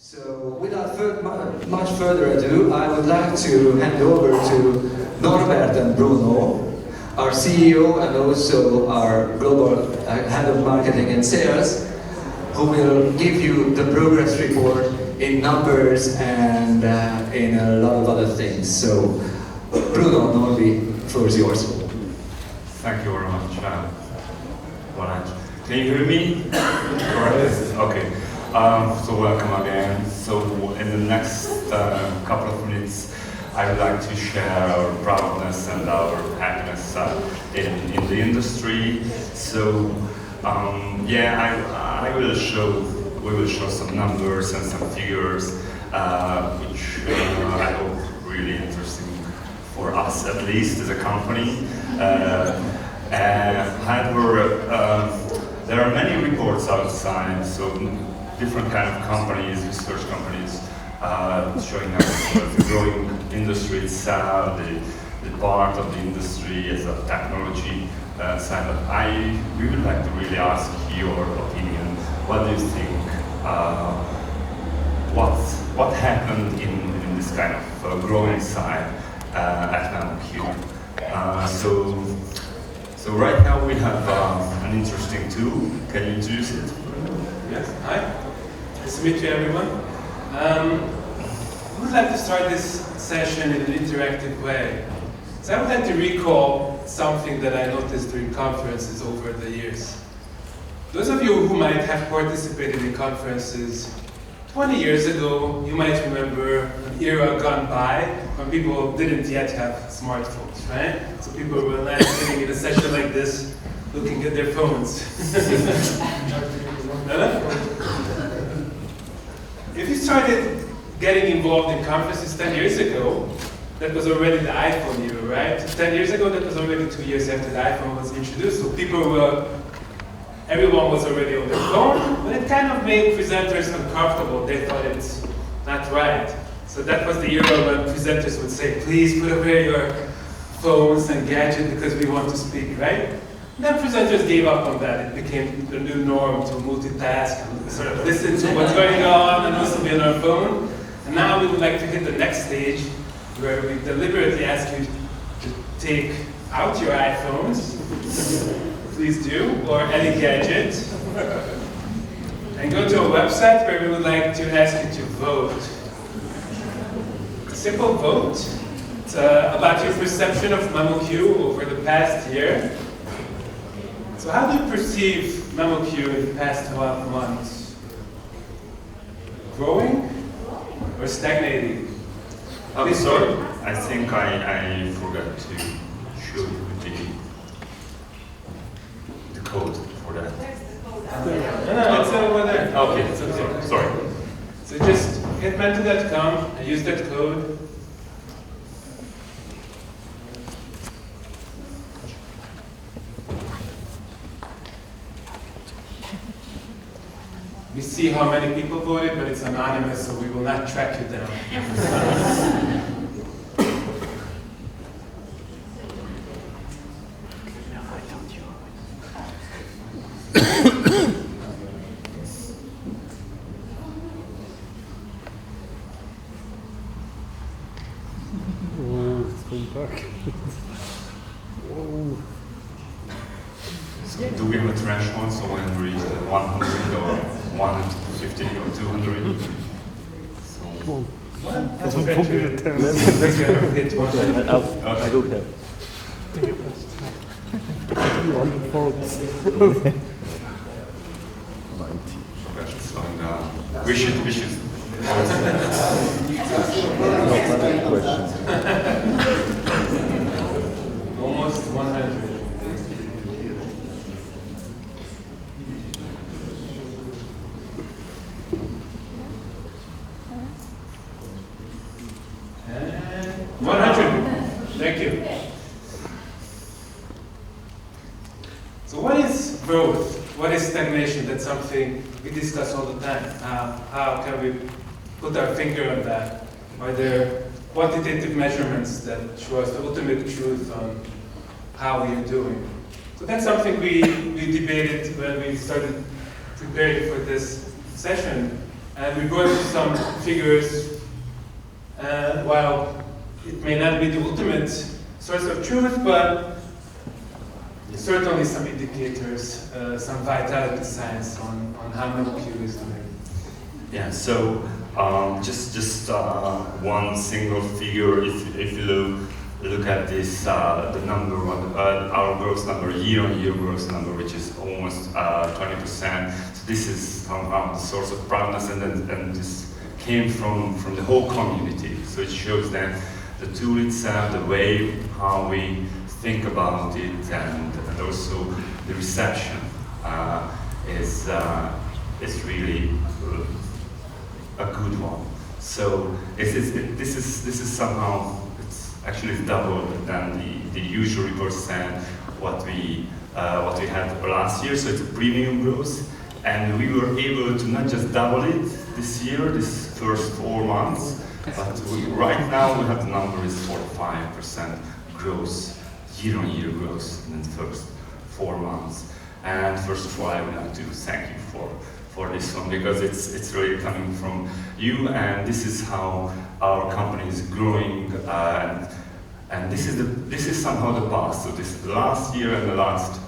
So, without much further ado, I would like to hand over to Norbert and Bruno, our CEO and also our global head of marketing and sales, who will give you the progress report in numbers and in a lot of other things. So, Bruno, Norby, the floor is yours. Thank you very much. Can you hear me? Correct? Okay. So welcome again. So in the next couple of minutes, I would like to share our proudness and our happiness in the industry. So yeah, we will show some numbers and some figures, which I hope really interesting for us, at least as a company. However, there are many reports outside, so different kind of companies, research companies, showing us the growing industry itself, the part of the industry as a technology side. But we would like to really ask your opinion. What do you think? What happened in this kind of growing side at memoQ? So right now we have an interesting tool. Can you introduce it? Yes, hi. Nice to meet you, everyone. I would like to start this session in an interactive way. So I would like to recall something that I noticed during conferences over the years. Those of you who might have participated in conferences 20 years ago, you might remember an era gone by when people didn't yet have smartphones, right? So people were not sitting in a session like this, looking at their phones. If you started getting involved in conferences 10 years ago, that was already the iPhone era, right? 10 years ago, that was already 2 years after the iPhone was introduced, so everyone was already on their phone, but it kind of made presenters uncomfortable. They thought it's not right. So that was the era when presenters would say, please put away your phones and gadgets because we want to speak, right? And then presenters gave up on that. It became the new norm to multitask and sort of listen to what's going on and also be on our phone. And now we would like to hit the next stage where we deliberately ask you to take out your iPhones, please do, or any gadget, and go to a website where we would like to ask you to vote. A simple vote. It's about your perception of memoQ over the past year. So how do you perceive memoQ in the past 12 months? Growing or stagnating? I'm sorry, I think I forgot to show you the code for that. No, it's over there. Okay, It's okay. sorry. So just hit mento.com and use that code. We see how many people voted, but it's anonymous, so we will not track you down. So do we have a threshold, so when we reach 100 or 150 or 200? So, That's okay. I don't have. that's slowing down. We should. Almost 100. And 100. Thank you. So what is growth? What is stagnation? That's something we discuss all the time. How can we put our finger on that? Are there quantitative measurements that show us the ultimate truth on how we are doing? So that's something we debated when we started preparing for this session. And we're going to some figures, while it may not be the ultimate source of truth, but certainly some indicators, some vitality signs on how memoQ is doing. Yeah, so just one single figure. If you look at this, the number, our growth number, year-on-year growth number, which is almost 20%. So this is somehow the source of proudness, and this came from the whole community. So it shows that the tool itself, the way how we think about it, and also the reception is really a good one. So this is somehow, it's actually double than the usual percent what we had last year. So it's a premium growth, and we were able to not just double it this year, this first 4 months, but right now we have the number is 45% growth, year-on-year growth in the first 4 months. And first of all, I would like to thank you for this one, because it's really coming from you, and this is how our company is growing, and this is somehow the past. So this is the last year and the last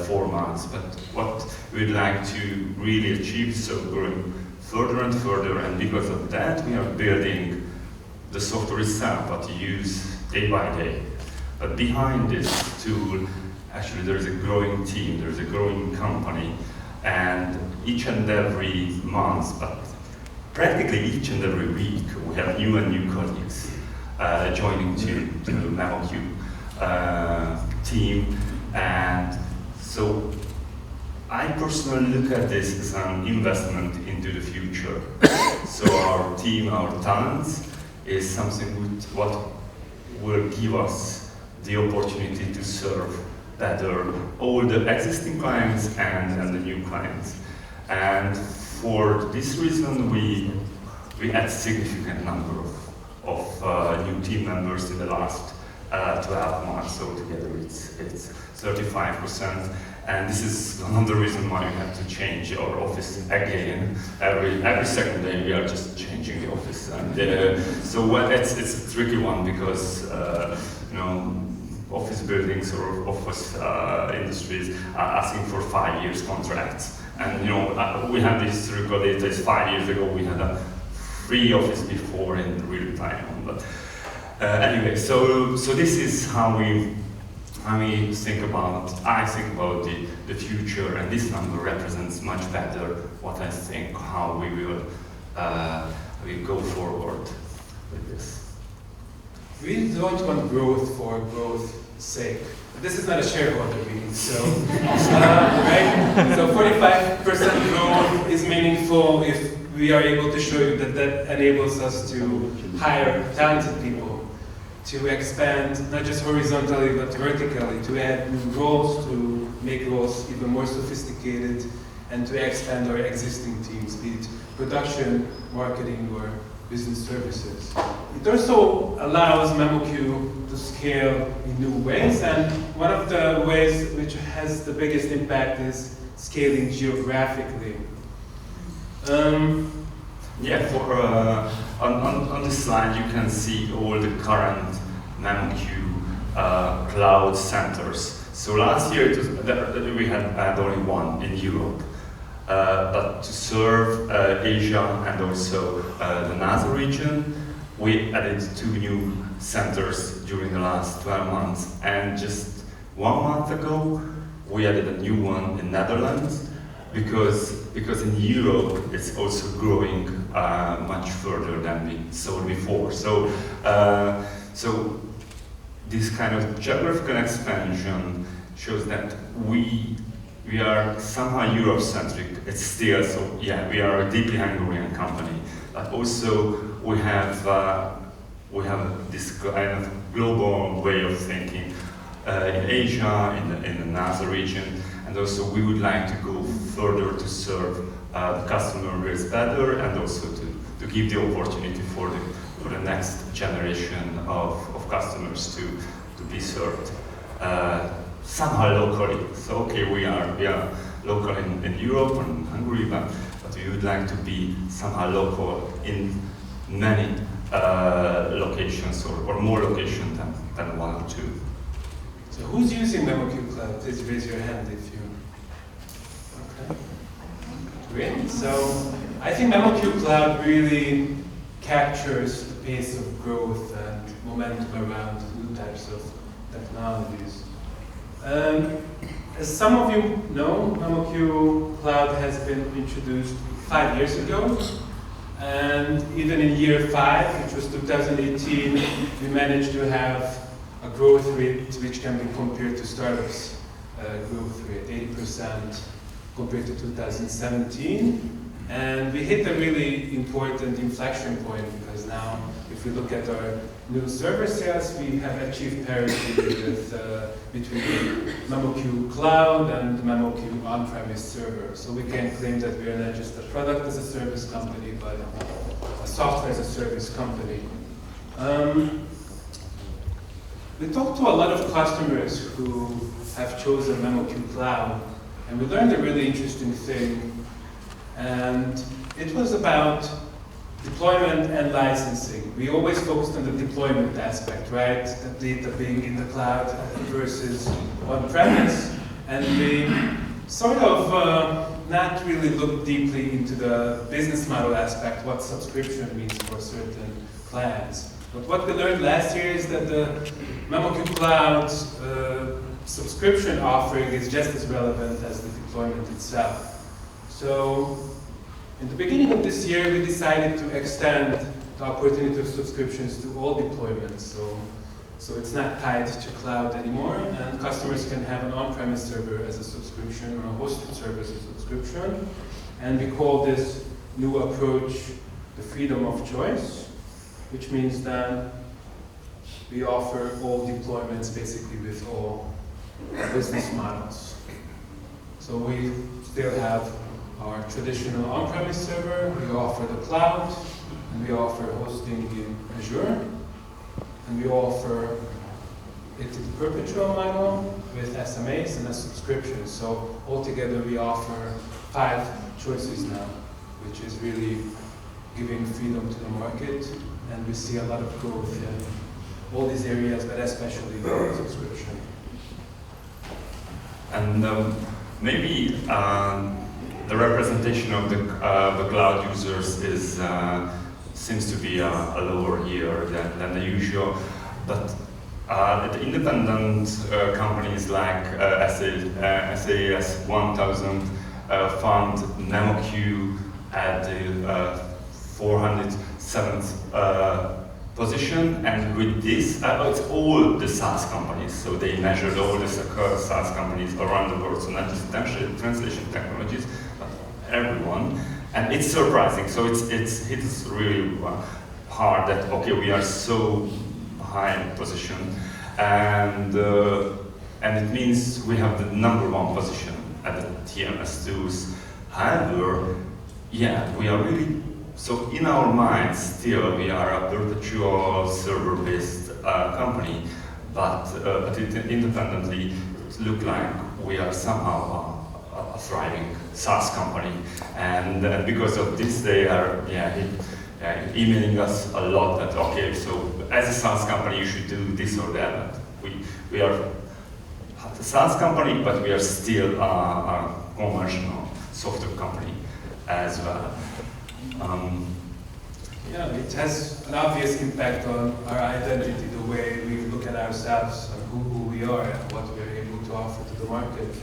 4 months. But what we'd like to really achieve, so growing further and further, and because of that, we are building the software itself, what you use day by day. But behind this tool, actually, there is a growing team, there is a growing company, and each and every month, but practically each and every week, we have new and new colleagues joining to the memoQ team. And so I personally look at this as an investment into the future. So our team, our talents, is something what will give us the opportunity to serve better all the existing clients and the new clients. And for this reason, we add significant number of new team members in the last 12 months. So together it's 35%. And this is another reason why we have to change our office again. Every second day we are just changing the office. And so it's a tricky one, because office buildings or office industries are asking for 5 years contracts. And we had this record data 5 years ago. We had a free office before in real time. But anyway, so this is how we think about. I think about the future, and this number represents much better what I think how we will go forward with this. We don't want growth for growth's sake. This is not a shareholder meeting, so right? So 45% growth is meaningful if we are able to show you that enables us to hire talented people, to expand not just horizontally but vertically, to add new roles, to make roles even more sophisticated, and to expand our existing teams, be it production, marketing, or business services. It also allows memoQ to scale in new ways, and one of the ways which has the biggest impact is scaling geographically. On this slide you can see all the current memoQ cloud centers. So last year we had only one in Europe. But to serve Asia and also the NATO region, we added 2 new centers during the last 12 months. And just 1 month ago, we added a new one in Netherlands, because in Europe it's also growing much further than we saw before. So this kind of geographical expansion shows that we are somehow Europe-centric. It's still, so yeah, we are a deeply Hungarian company, but also we have this kind of global way of thinking in Asia, in the NATO region, and also we would like to go further to serve the customer base better, and also to give the opportunity for the next generation of customers to be served somehow locally. So okay, we are local in Europe and Hungary, but we would like to be somehow local in many locations or more locations than one or two. So who's using memoQ Cloud? Please raise your hand if you... Okay. Great. So I think memoQ Cloud really captures the pace of growth and momentum around new types of technologies. As some of you know, memoQ Cloud has been introduced 5 years ago. And even in year 5, which was 2018, we managed to have a growth rate which can be compared to startups' growth rate, 80% compared to 2017. And we hit a really important inflection point because now, if we look at our new server sales, we have achieved parity with, between memoQ Cloud and memoQ on-premise server. So we can claim that we are not just a product as a service company, but a software as a service company. We talked to a lot of customers who have chosen memoQ Cloud, and we learned a really interesting thing. And it was about deployment and licensing. We always focused on the deployment aspect, right? The data being in the cloud versus on-premise. And we sort of not really looked deeply into the business model aspect, what subscription means for certain clients. But what we learned last year is that the memoQ Cloud subscription offering is just as relevant as the deployment itself. So, in the beginning of this year, we decided to extend the opportunity of subscriptions to all deployments. So it's not tied to cloud anymore, and customers can have an on-premise server as a subscription or a hosted server as a subscription. And we call this new approach the freedom of choice, which means that we offer all deployments basically with all business models. So we still have our traditional on-premise server, we offer the cloud, and we offer hosting in Azure, and we offer it in the perpetual model with SMAs and a subscription. So altogether we offer 5 choices now, which is really giving freedom to the market, and we see a lot of growth in all these areas, but especially subscription. And maybe the representation of the cloud users is seems to be a lower here than the usual, but the independent companies like SAS 1000 found memoQ at the 407th position, and with this, it's all the SaaS companies, so they measured all the SaaS companies around the world, so not just translation technologies, but everyone, and it's surprising, so it hits really hard that, okay, we are so high in position, and it means we have the #1 position at the TMS2s. However, yeah, we are really, so in our minds, still, we are a perpetual server-based company, but independently, it looks like we are somehow a thriving SaaS company. And because of this, they are emailing us a lot that, okay, so as a SaaS company, you should do this or that. We are a SaaS company, but we are still a commercial software company as well. Yeah, it has an obvious impact on our identity, the way we look at ourselves and who we are and what we're able to offer to the market.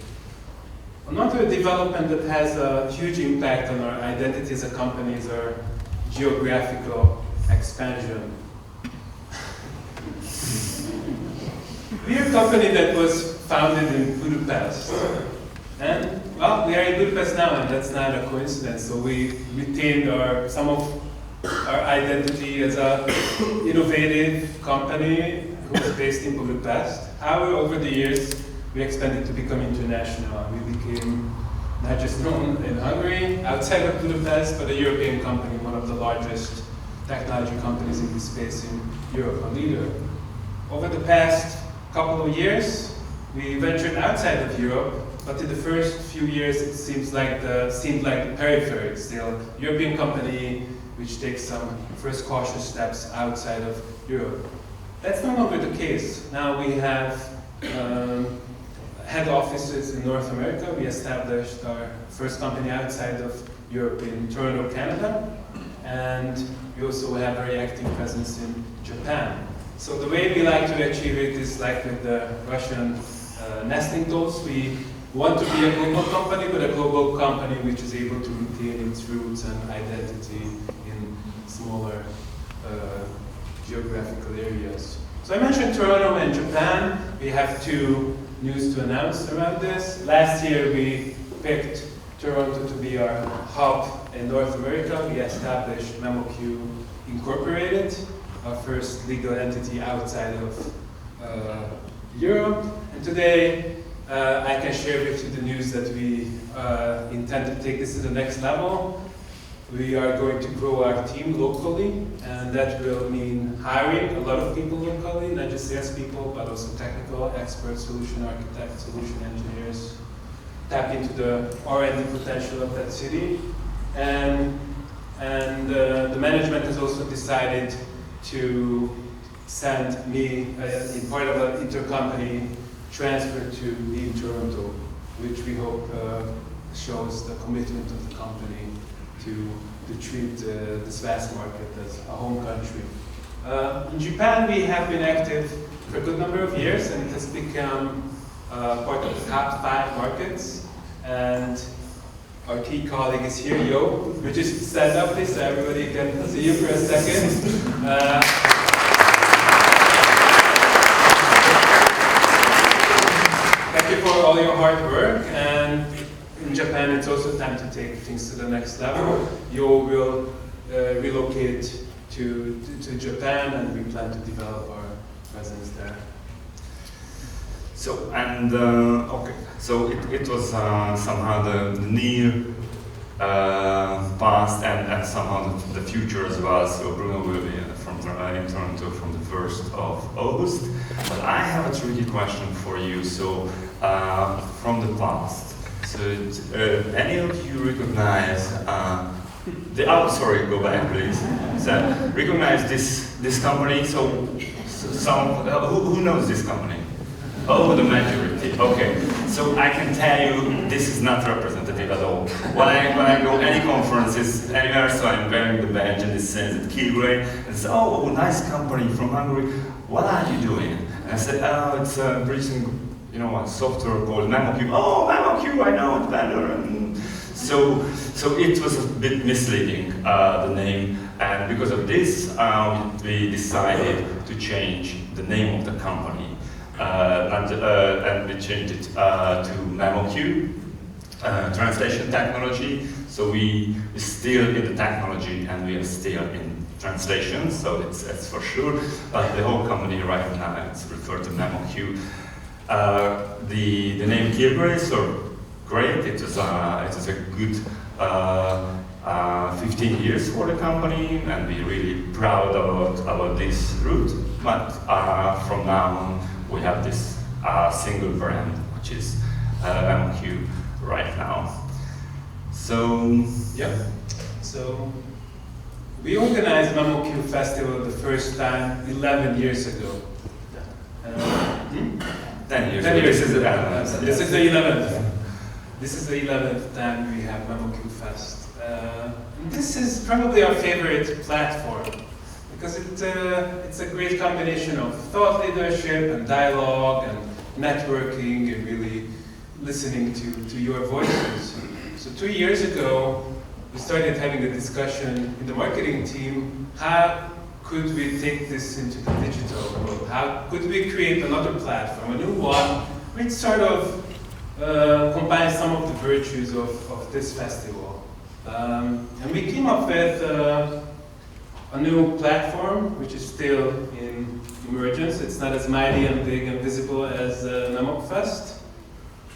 Another development that has a huge impact on our identity as a company is our geographical expansion. We're a company that was founded in Budapest. And, well, we are in Budapest now, and that's not a coincidence. So we retained some of our identity as an innovative company who is based in Budapest. However, over the years, we expanded to become international. We became not just known in Hungary, outside of Budapest, but a European company, one of the largest technology companies in this space in Europe, a leader. Over the past couple of years, we ventured outside of Europe but in the first few years it seemed like the periphery still. European company which takes some first cautious steps outside of Europe. That's no longer the case. Now we have head offices in North America. We established our first company outside of Europe in Toronto, Canada, and we also have a very active presence in Japan. So the way we like to achieve it is like with the Russian nesting dolls. We want to be a global company, but a global company which is able to retain its roots and identity in smaller geographical areas. So I mentioned Toronto and Japan. We have two news to announce around this. Last year we picked Toronto to be our hub in North America. We established memoQ Incorporated, our first legal entity outside of Europe. And today I can share with you the news that we intend to take this to the next level. We are going to grow our team locally, and that will mean hiring a lot of people locally, not just salespeople, but also technical experts, solution architects, solution engineers, tap into the R&D potential of that city. And the management has also decided to send me in part of an intercompany transfer to be in Toronto, which we hope shows the commitment of the company to treat this vast market as a home country. In Japan, we have been active for a good number of years, and it has become part of the top 5 markets. And our key colleague is here, Yo. We just stand up, please, so everybody can see you for a second. Thank you for all your hard work. And in Japan, it's also time to take things to the next level. Yo will relocate to Japan, and we plan to develop our presence there. So, and okay, so it was somehow the near past and somehow the future as well. So Bruno will be in Toronto from the 1st of August. But I have a tricky question for you. So from the past, so any of you recognize sorry, go back please. So recognize this company. So some who knows this company? Oh, the majority. Okay, so I can tell you this is not representative at all. When I go any conferences anywhere, so I'm wearing the badge and it says at Kilgrave, and say, oh, nice company from Hungary. What are you doing? And I said, oh, it's producing, a software called memoQ. Oh, memoQ, I know it better. So it was a bit misleading, the name, and because of this, we decided to change the name of the company. And we changed it to memoQ, translation technology. So we are still in the technology and we are still in translation, so it's for sure. But the whole company right now is referred to memoQ. The name Kilgrave, so great. It was a good 15 years for the company, and we're really proud about this route. But from now on, we have this single brand, which is memoQ right now. So, yeah. So, we organized memoQ Festival the first time 11 years ago. 10 years. 10 years. This is the 11th. This is the 11th time we have memoQ Fest. This is probably our favorite platform, because it's a great combination of thought leadership and dialogue and networking and really listening to your voices. So 2 years ago, we started having a discussion in the marketing team, how could we take this into the digital world? How could we create another platform, a new one, which sort of combines some of the virtues of this festival. And we came up with a new platform, which is still in emergence. It's not as mighty and big and visible as memoQ Fest,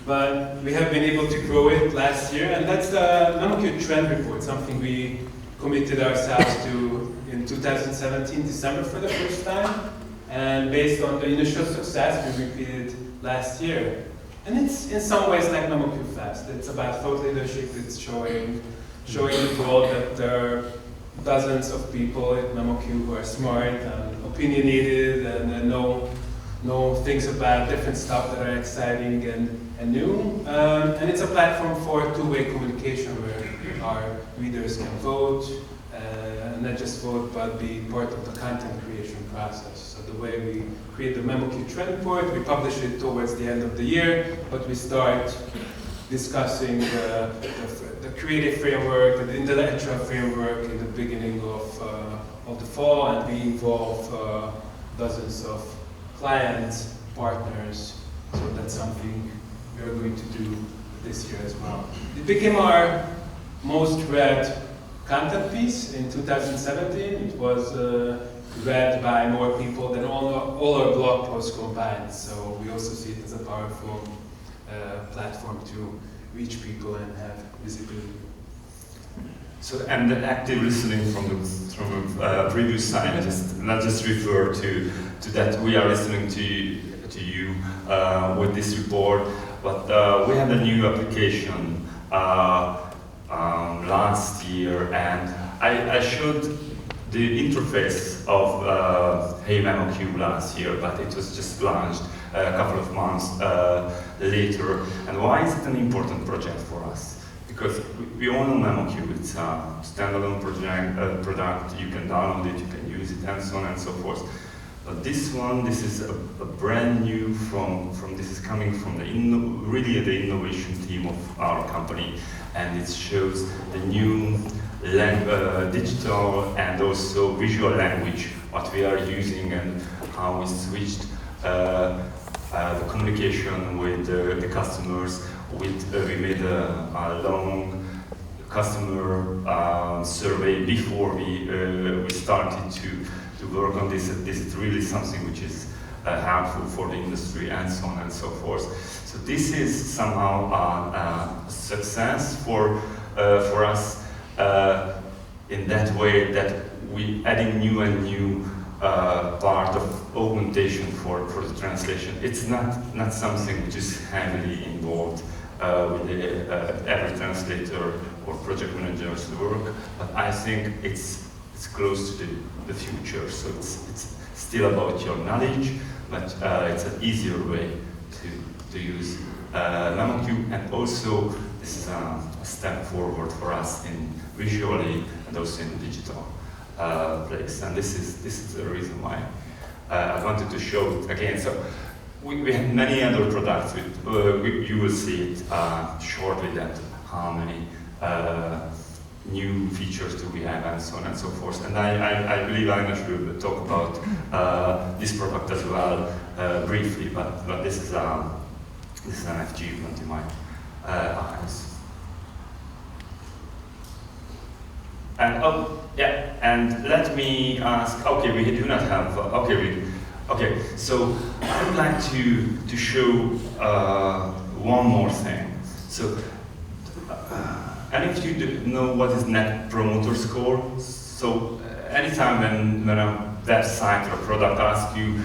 but we have been able to grow it last year, and that's the memoQ Trend Report, something we committed ourselves to in 2017, December for the first time, and based on the initial success, we repeated last year. And it's in some ways like memoQ Fest. It's about thought leadership. It's showing the world that there are dozens of people at memoQ who are smart and opinionated and know things about different stuff that are exciting and new. And it's a platform for two-way communication where our readers can vote, and not just vote, but be part of the content creation process. So the way we create the memoQ trend report, we publish it towards the end of the year, but we start discussing the creative framework, the intellectual framework in the beginning of the fall, and we involve dozens of clients, partners, so that's something we're going to do this year as well. It became our most read content piece in 2017. It was read by more people than all our blog posts combined, so we also see it as a powerful platform to reach people and have visibility. So, and the active listening from the previous slide, let's just refer to that. We are listening to you with this report, but we had a new application last year, and I showed the interface of Hey memoQ last year, but it was just launched a couple of months later. And why is it an important project for us? Because we all know memoQ, it's a standalone product, you can download it, you can use it, and so on and so forth. But this one, this is a brand new this is coming from really the innovation team of our company, and it shows the new digital and also visual language, what we are using and how we switched the communication with the customers. We made a long customer survey before we started to work on this. This is really something which is helpful for the industry and so on and so forth. So this is somehow a success for us in that way that we adding new and new part of augmentation for the translation. It's not something which is heavily involved with every translator or project manager's work, but I think it's close to the future. So it's still about your knowledge, but it's an easier way to use memoQ, and also this is a step forward for us in visually and also in digital place. And this is the reason why I wanted to show it again. So we have many other products. You will see it shortly that how many new features do we have and so on and so forth. And I believe I'm not sure to talk about this product as well briefly, but this is an achievement in my eyes. And and let me ask. Okay, we do not have. Okay, so I would like to show one more thing. So, and if you know what is Net Promoter Score, so anytime when a website or product asks you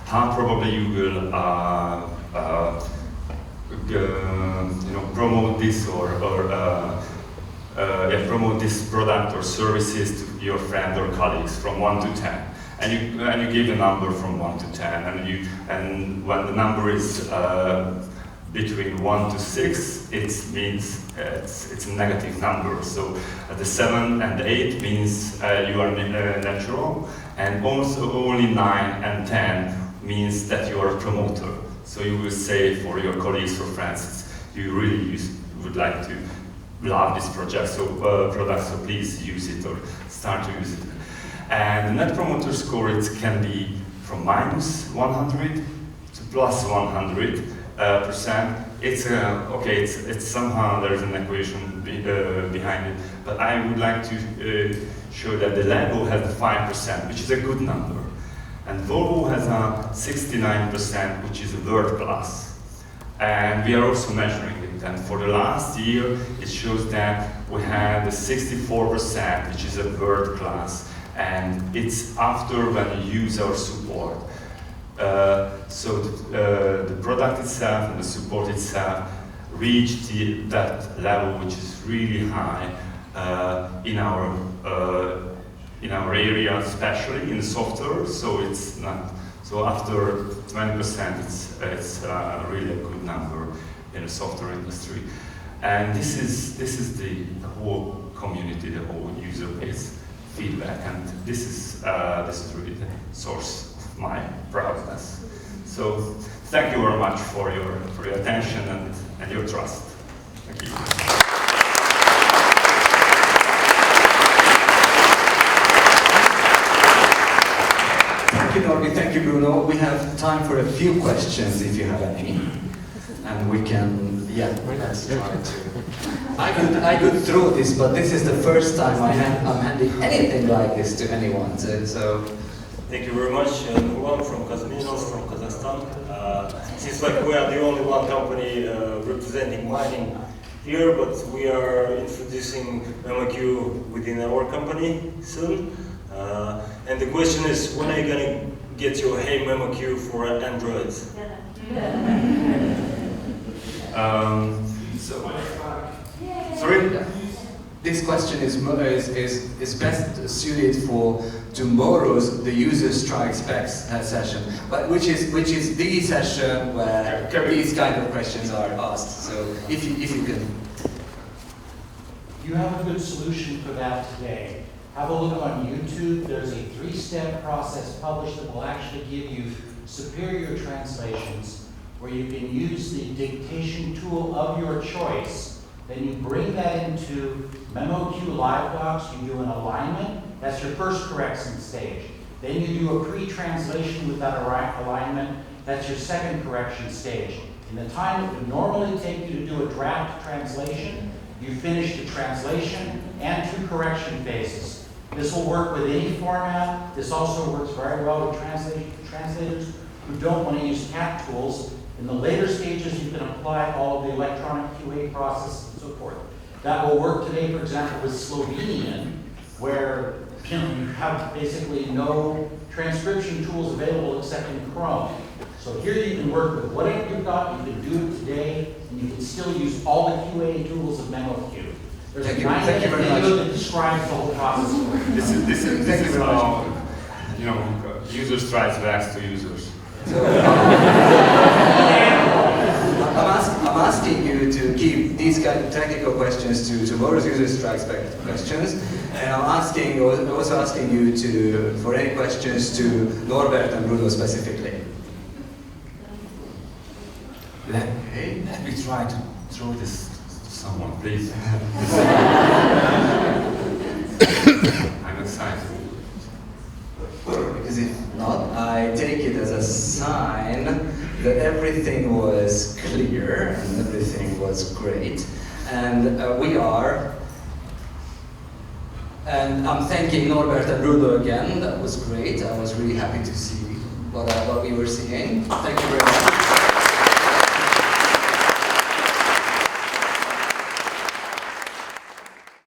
how probably you will promote this or promote this product or services to your friend or colleagues from 1 to 10. And you give a number from 1 to 10, and when the number is between 1 to 6, it means it's a negative number. So the 7 and 8 means you are natural, and also only 9 and 10 means that you are a promoter. So you will say for your colleagues, for friends, you really would like to love this product, so please use it or start to use it. And the Net Promoter Score, it can be from minus 100 to plus 100%. It's somehow there's an equation behind it, but I would like to show that the Lego has a 5%, which is a good number, and Volvo has a 69%, which is a world class. And we are also measuring it, and for the last year, it shows that we had a 64%, which is a world class. And it's after when you use our support. So the product itself and the support itself reached that level which is really high in our area, especially in software. So it's not. So after 20%, it's really a good number in the software industry. And this is the whole community, the whole user base feedback, and this is really the source of my proudness. So thank you very much for your attention and your trust. Thank you. Thank you, Norbert. Thank you, Bruno. We have time for a few questions if you have any. And we can, let's try to. I could throw this, but this is the first time I'm handing anything like this to anyone. So thank you very much. Norbert from Kazminos, from Kazakhstan. Seems like we are the only one company representing mining here, but we are introducing memoQ within our company soon. And the question is, when are you going to get your Hey memoQ for Android? Sorry? This question is best suited for tomorrow's the user strike specs session, but which is the session where these kind of questions are asked. So if you can, you have a good solution for that today. Have a look on YouTube. There's a 3-step process published that will actually give you superior translations, where you can use the dictation tool of your choice. Then you bring that into memoQ Live Docs, you do an alignment, that's your first correction stage. Then you do a pre-translation with that alignment, that's your second correction stage. In the time it would normally take you to do a draft translation, you finish the translation and 2 correction phases. This will work with any format. This also works very well with translators who don't want to use CAT tools. In the later stages, you can apply all of the electronic QA process and so forth. That will work today, for example, with Slovenian, where you have basically no transcription tools available except in Chrome. So here you can work with whatever you've got, you can do it today, and you can still use all the QA tools of memoQ. There's a 9-minute video that describes the whole process for you. This is how users try to ask to users. So, I'm asking you to keep these kind of technical questions to tomorrow's user strike spec questions, and I'm also asking you for any questions to Norbert and Bruno specifically. Let me try to throw this to someone, please. I'm excited. Because if not, I take it as a sign that everything was clear and everything was great. And and I'm thanking Norbert and Bruno again. That was great. I was really happy to see what we were seeing. Thank you very much.